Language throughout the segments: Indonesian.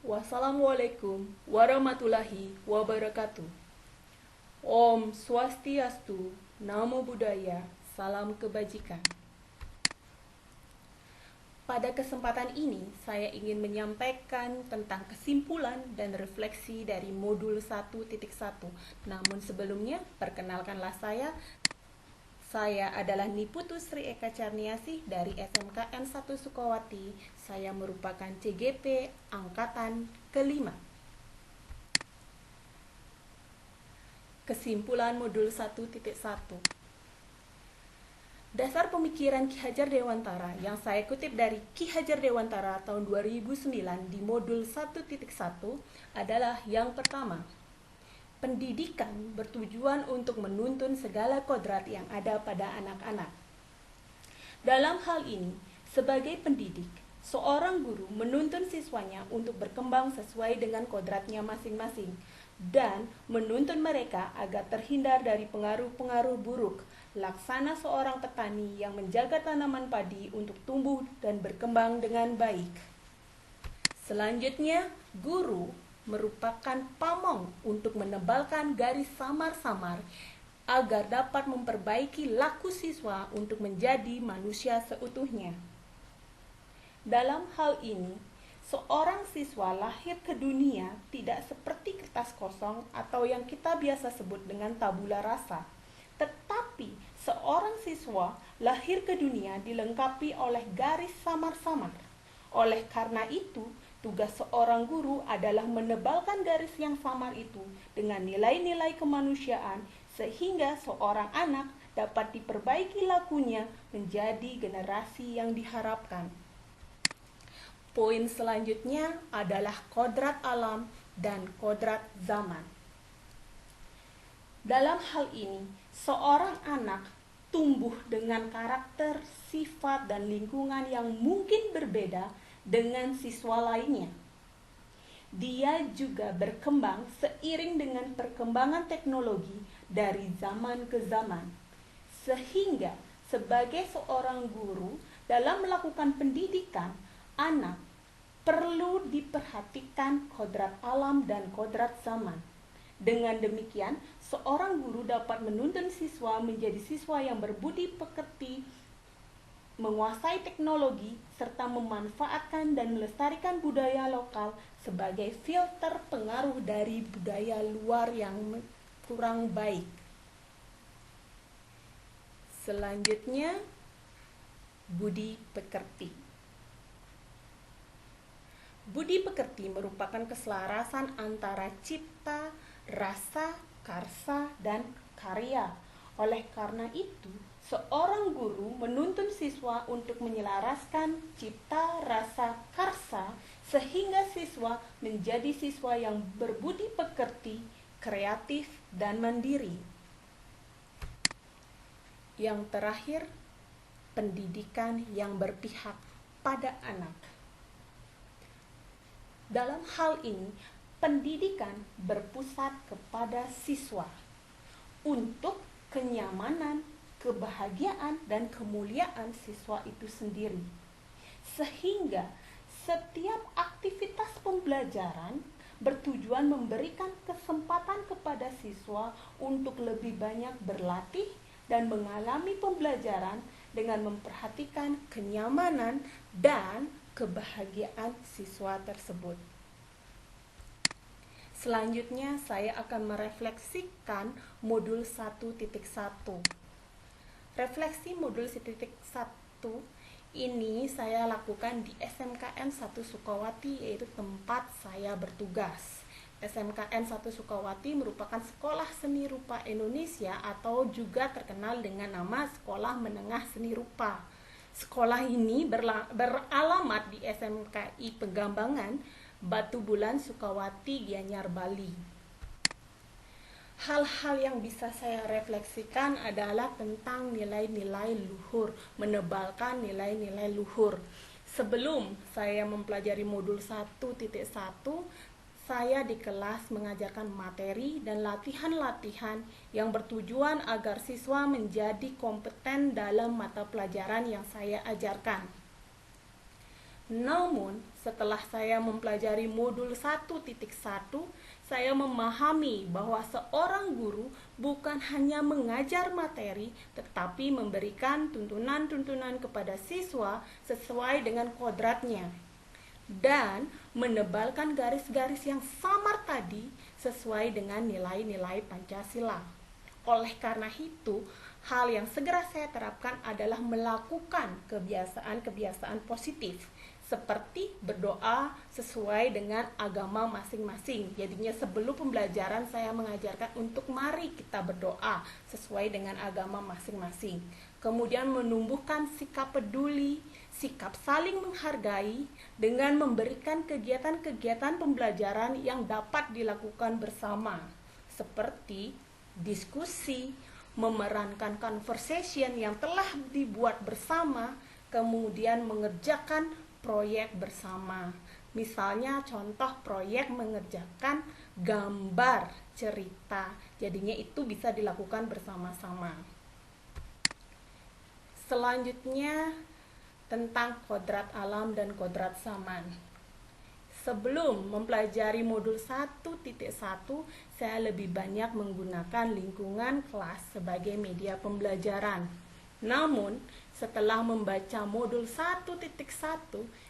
Wassalamualaikum warahmatullahi wabarakatuh. Om Swastiastu, Namo Buddhaya, salam kebajikan. Pada kesempatan ini, saya ingin menyampaikan tentang kesimpulan dan refleksi dari modul 1.1. Namun sebelumnya, perkenalkanlah saya adalah Niputu Sri Eka Carniasih dari SMKN 1 Sukawati. Saya merupakan CGP Angkatan kelima. Kesimpulan modul 1.1. Dasar pemikiran Ki Hajar Dewantara yang saya kutip dari Ki Hajar Dewantara tahun 2009 di modul 1.1 adalah yang pertama. Pendidikan bertujuan untuk menuntun segala kodrat yang ada pada anak-anak. Dalam hal ini, sebagai pendidik, seorang guru menuntun siswanya untuk berkembang sesuai dengan kodratnya masing-masing dan menuntun mereka agar terhindar dari pengaruh-pengaruh buruk, laksana seorang petani yang menjaga tanaman padi untuk tumbuh dan berkembang dengan baik. Selanjutnya, guru merupakan pamong untuk menebalkan garis samar-samar agar dapat memperbaiki laku siswa untuk menjadi manusia seutuhnya. Dalam hal ini, seorang siswa lahir ke dunia tidak seperti kertas kosong atau yang kita biasa sebut dengan tabula rasa. Tetapi seorang siswa lahir ke dunia dilengkapi oleh garis samar-samar. Oleh karena itu, tugas seorang guru adalah menebalkan garis yang samar itu dengan nilai-nilai kemanusiaan sehingga seorang anak dapat diperbaiki lakunya menjadi generasi yang diharapkan. Poin selanjutnya adalah kodrat alam dan kodrat zaman. Dalam hal ini, seorang anak tumbuh dengan karakter, sifat, dan lingkungan yang mungkin berbeda dengan siswa lainnya. Dia juga berkembang seiring dengan perkembangan teknologi dari zaman ke zaman. Sehingga sebagai seorang guru dalam melakukan pendidikan, anak perlu diperhatikan kodrat alam dan kodrat zaman. Dengan demikian, seorang guru dapat menuntun siswa menjadi siswa yang berbudi pekerti, menguasai teknologi, serta memanfaatkan dan melestarikan budaya lokal sebagai filter pengaruh dari budaya luar yang kurang baik. Selanjutnya, budi pekerti. Budi pekerti merupakan keselarasan antara cipta, rasa, karsa, dan karya. Oleh karena itu, seorang guru menuntun siswa untuk menyelaraskan cipta, rasa, karsa sehingga siswa menjadi siswa yang berbudi pekerti, kreatif, dan mandiri. Yang terakhir, pendidikan yang berpihak pada anak. Dalam hal ini, pendidikan berpusat kepada siswa untuk kenyamanan, kebahagiaan, dan kemuliaan siswa itu sendiri. Sehingga setiap aktivitas pembelajaran bertujuan memberikan kesempatan kepada siswa untuk lebih banyak berlatih dan mengalami pembelajaran dengan memperhatikan kenyamanan dan kebahagiaan siswa tersebut. Selanjutnya, saya akan merefleksikan modul 1.1. Refleksi modul 1.1 ini saya lakukan di SMKN 1 Sukawati, yaitu tempat saya bertugas. SMKN 1 Sukawati merupakan Sekolah Seni Rupa Indonesia atau juga terkenal dengan nama Sekolah Menengah Seni Rupa. Sekolah ini beralamat di SMKI Pegambangan, Batu Bulan, Sukawati, Gianyar, Bali. Hal-hal yang bisa saya refleksikan adalah tentang nilai-nilai luhur, menebalkan nilai-nilai luhur. Sebelum saya mempelajari modul 1.1, saya di kelas mengajarkan materi dan latihan-latihan yang bertujuan agar siswa menjadi kompeten dalam mata pelajaran yang saya ajarkan. Namun, setelah saya mempelajari modul 1.1, saya memahami bahwa seorang guru bukan hanya mengajar materi, tetapi memberikan tuntunan-tuntunan kepada siswa sesuai dengan kodratnya dan menebalkan garis-garis yang samar tadi sesuai dengan nilai-nilai Pancasila. Oleh karena itu, hal yang segera saya terapkan adalah melakukan kebiasaan-kebiasaan positif seperti berdoa sesuai dengan agama masing-masing. Jadinya sebelum pembelajaran saya mengajarkan untuk mari kita berdoa sesuai dengan agama masing-masing. Kemudian menumbuhkan sikap peduli, sikap saling menghargai dengan memberikan kegiatan-kegiatan pembelajaran yang dapat dilakukan bersama, seperti diskusi, memerankan conversation yang telah dibuat bersama, kemudian mengerjakan proyek bersama. Misalnya contoh proyek mengerjakan gambar cerita, jadinya itu bisa dilakukan bersama-sama. Selanjutnya tentang kodrat alam dan kodrat zaman. Sebelum mempelajari modul 1.1, saya lebih banyak menggunakan lingkungan kelas sebagai media pembelajaran. Namun, setelah membaca modul 1.1,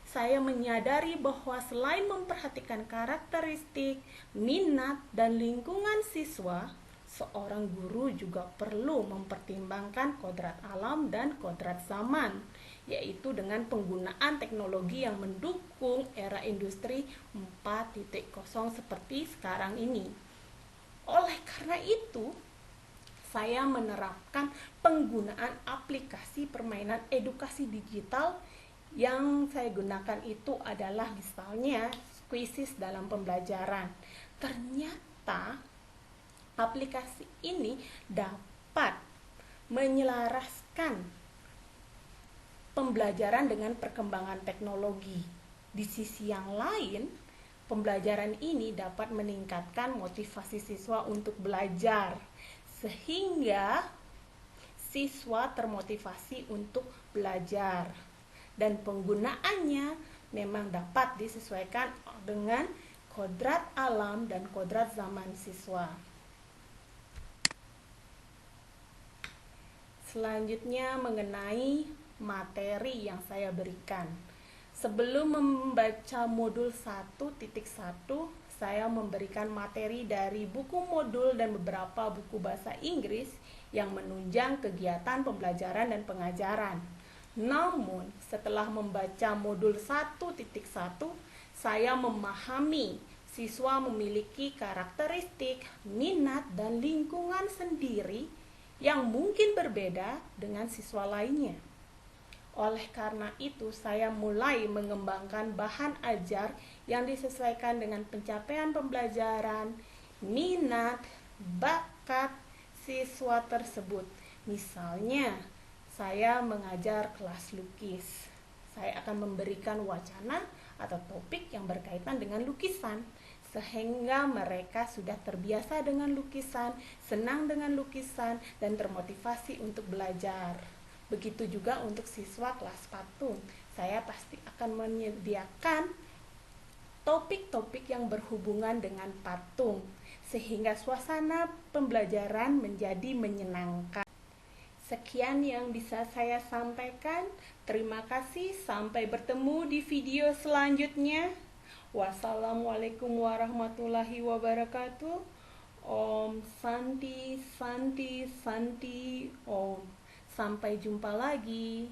saya menyadari bahwa selain memperhatikan karakteristik, minat, dan lingkungan siswa, seorang guru juga perlu mempertimbangkan kodrat alam dan kodrat zaman, yaitu dengan penggunaan teknologi yang mendukung era industri 4.0 seperti sekarang ini. Oleh karena itu, saya menerapkan penggunaan aplikasi permainan edukasi digital. Yang saya gunakan itu adalah misalnya Quizzes dalam pembelajaran. Ternyata aplikasi ini dapat menyelaraskan pembelajaran dengan perkembangan teknologi. Di sisi yang lain, pembelajaran ini dapat meningkatkan motivasi siswa untuk belajar, sehingga siswa termotivasi untuk belajar, dan penggunaannya memang dapat disesuaikan dengan kodrat alam dan kodrat zaman siswa. Selanjutnya mengenai materi yang saya berikan. Sebelum membaca modul 1.1, saya memberikan materi dari buku modul dan beberapa buku bahasa Inggris yang menunjang kegiatan pembelajaran dan pengajaran. Namun, setelah membaca modul 1.1, saya memahami siswa memiliki karakteristik, minat, dan lingkungan sendiri yang mungkin berbeda dengan siswa lainnya. Oleh karena itu, saya mulai mengembangkan bahan ajar yang disesuaikan dengan pencapaian pembelajaran, minat, bakat siswa tersebut. Misalnya, saya mengajar kelas lukis. Saya akan memberikan wacana atau topik yang berkaitan dengan lukisan, sehingga mereka sudah terbiasa dengan lukisan, senang dengan lukisan, dan termotivasi untuk belajar. Begitu juga untuk siswa kelas patung. Saya pasti akan menyediakan topik-topik yang berhubungan dengan patung, sehingga suasana pembelajaran menjadi menyenangkan. Sekian yang bisa saya sampaikan. Terima kasih. Sampai bertemu di video selanjutnya. Wassalamualaikum warahmatullahi wabarakatuh. Om Santi Santi Santi Om. Sampai jumpa lagi.